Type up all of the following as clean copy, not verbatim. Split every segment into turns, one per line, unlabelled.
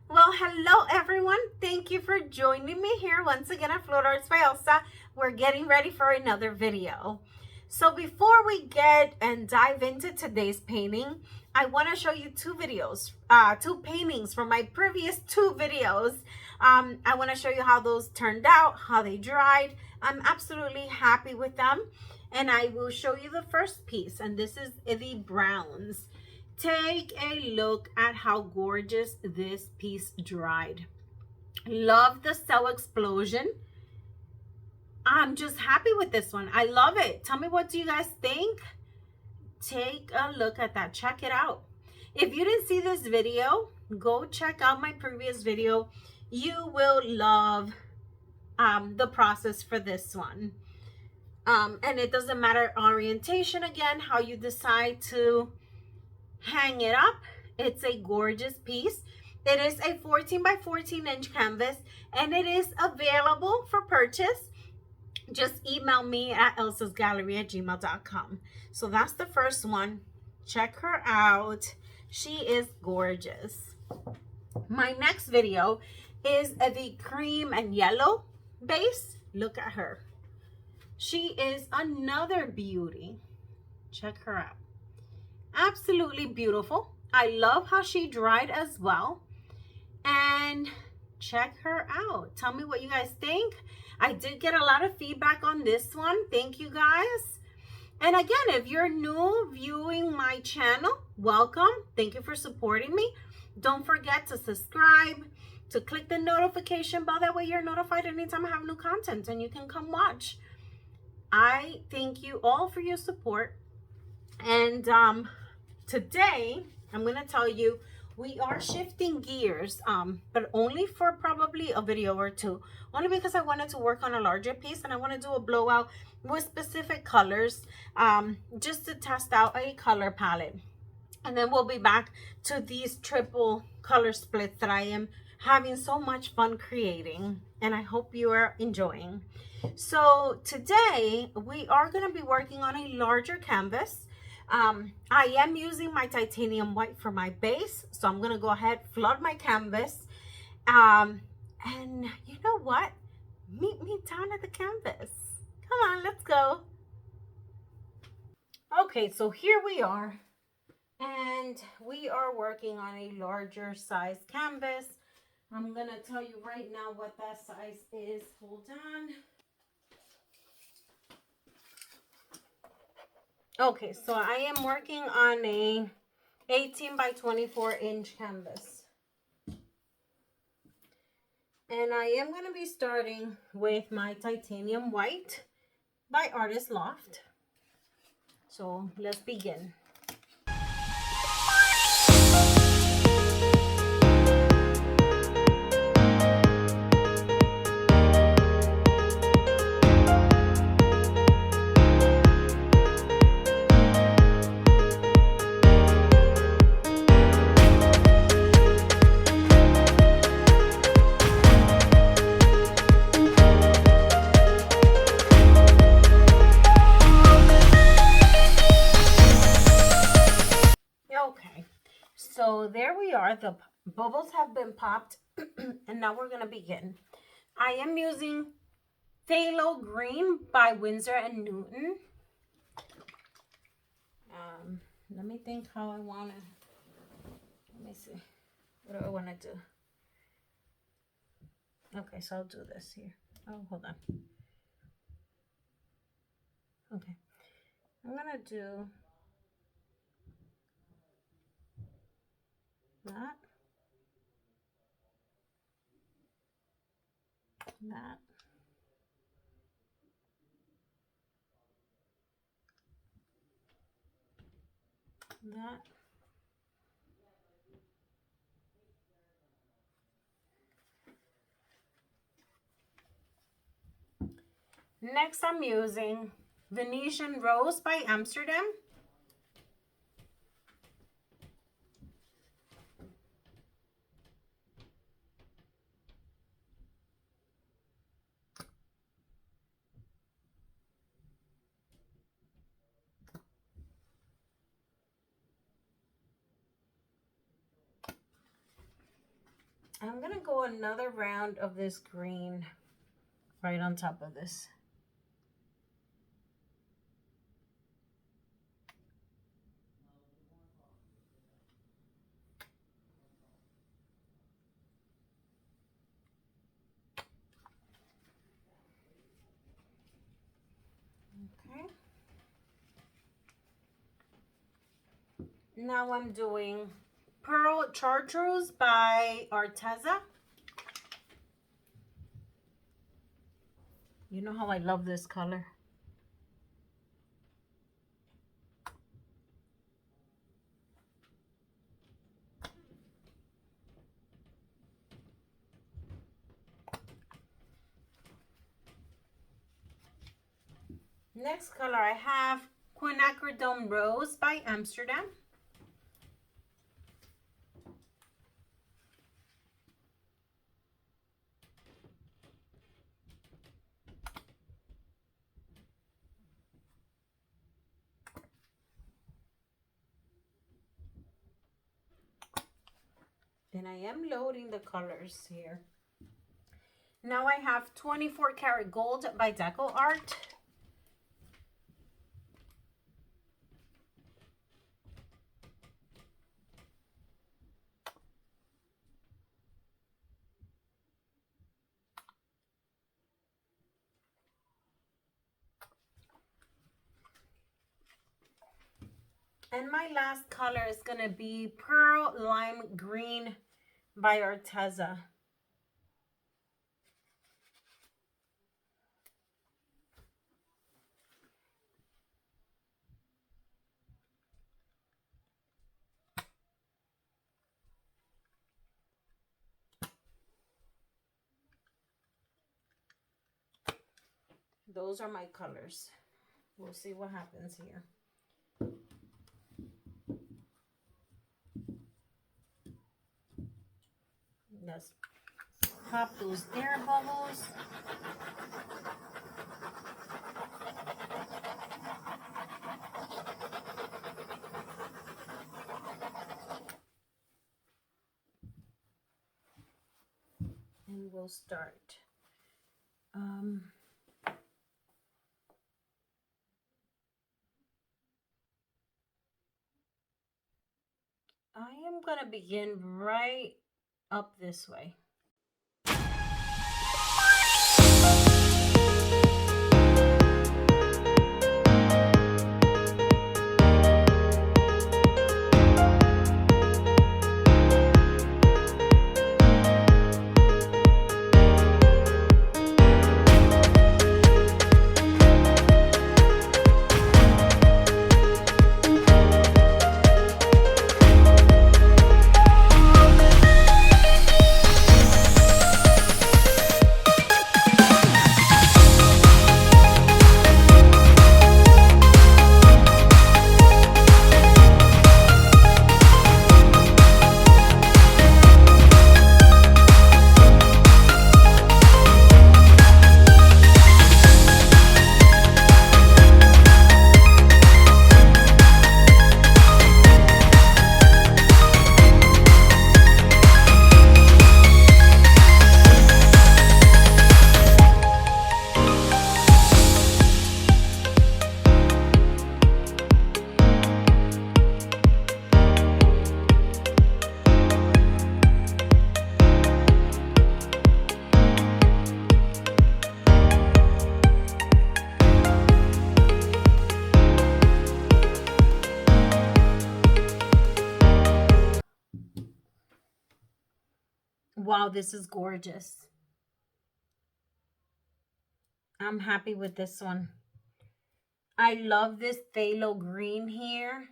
Well, hello everyone. Thank you for joining me here once again at Float Arts by Elsa. We're getting ready for another video. So before we get and dive into today's painting, I want to show you two paintings from my previous two videos. I want to show you how those turned out, how they dried. I'm absolutely happy with them. And I will show you the first piece, and this is the browns. Take a look at how gorgeous this piece dried. Love the cell explosion. I'm just happy with this one. I love it. Tell me, what do you guys think? Take a look at that. Check it out. If you didn't see this video, go check out my previous video. You will love the process for this one. And it doesn't matter orientation, again, how you decide to hang it up. It's a gorgeous piece. It is a 14 by 14 inch canvas, and it is available for purchase. Just email me at elsasgallery@gmail.com. So that's the first one. Check her out. She is gorgeous. My next video is the cream and yellow base. Look at her. She is another beauty. Check her out. Absolutely beautiful. I love how she dried as well. And check her out. Tell me what you guys think. I did get a lot of feedback on this one. Thank you guys. And again, if you're new viewing my channel, welcome. Thank you for supporting me. Don't forget to subscribe, to click the notification bell. That way you're notified anytime I have new content and you can come watch. I thank you all for your support. And today I'm going to tell you, we are shifting gears, but only for probably a video or two, only because I wanted to work on a larger piece and I want to do a blowout with specific colors, just to test out a color palette. And then we'll be back to these triple color splits that I am having so much fun creating, and I hope you are enjoying. So today we are going to be working on a larger canvas. I am using my titanium white for my base, so I'm gonna go ahead, flood my canvas, and you know what, meet me down at the canvas. Come on, let's go. Okay, so here we are, and we are working on a larger size canvas. I'm gonna tell you right now what that size is. Hold on. Okay, so I am working on a 18 by 24 inch canvas. And I am going to be starting with my titanium white by artist Loft. So let's begin. So there we are. The bubbles have been popped and now we're going to begin. I am using Phthalo Green by Winsor and Newton. Let me think how I want to, let me see. What do I want to do? Okay, so I'll do this here. Oh, hold on. Okay. I'm going to do that. That. That. Next, I'm using Venetian Rose by Amsterdam. I'm gonna go another round of this green right on top of this. Okay. Now I'm doing Pearl Chartreuse by Arteza. You know how I love this color. Next color I have Quinacridone Rose by Amsterdam. And I am loading the colors here. Now I have 24 karat gold by DecoArt. And my last color is going to be Pearl Lime Green by Arteza. Those are my colors. We'll see what happens here. Let's pop those air bubbles. And we'll start. I am going to begin right up this way. Wow, this is gorgeous. I'm happy with this one. I love this phthalo green here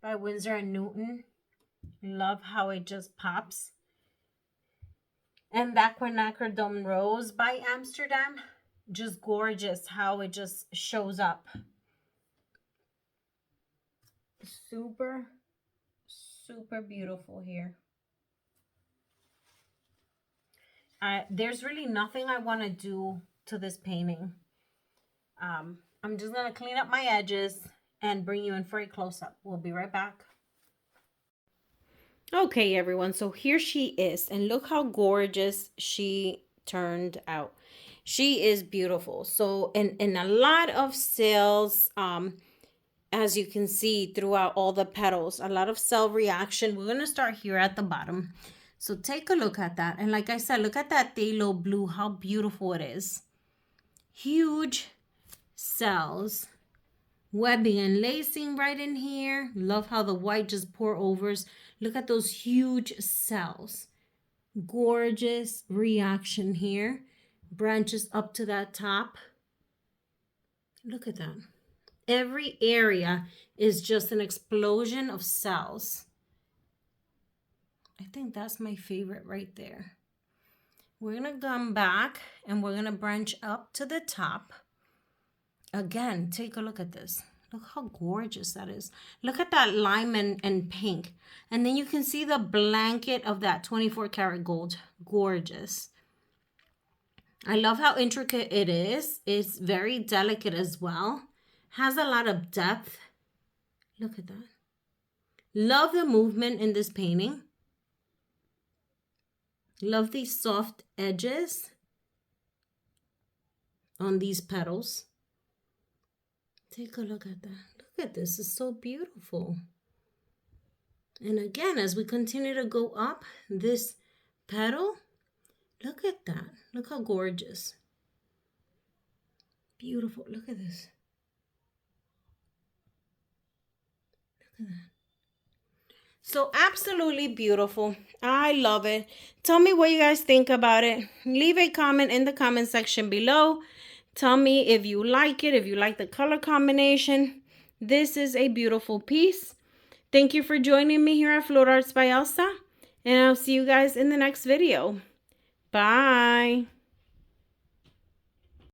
by Winsor and Newton. Love how it just pops. And that Quinacridone Rose by Amsterdam. Just gorgeous how it just shows up. Super, super beautiful here. There's really nothing I want to do to this painting. I'm just going to clean up my edges and bring you in for a close-up. We'll be right back. Okay, everyone, so here she is, and look how gorgeous she turned out. She is beautiful. So in a lot of sales, as you can see throughout all the petals, a lot of cell reaction. We're going to start here at the bottom. So take a look at that. And like I said, look at that phthalo blue, how beautiful it is. Huge cells. Webbing and lacing right in here. Love how the white just pour overs. Look at those huge cells. Gorgeous reaction here. Branches up to that top. Look at that. Every area is just an explosion of cells. I think that's my favorite right there. We're going to come back and we're going to branch up to the top. Again, take a look at this. Look how gorgeous that is. Look at that lime and pink. And then you can see the blanket of that 24 karat gold. Gorgeous. I love how intricate it is. It's very delicate as well. Has a lot of depth. Look at that. Love the movement in this painting. Love these soft edges on these petals. Take a look at that. Look at this. It's so beautiful. And again, as we continue to go up this petal, look at that. Look how gorgeous. Beautiful. Look at this. Look at that. So absolutely beautiful. I love it. Tell me what you guys think about it. Leave a comment in the comment section below. Tell me if you like it, if you like the color combination. This is a beautiful piece. Thank you for joining me here at Float Arts by Elsa. And I'll see you guys in the next video. Bye.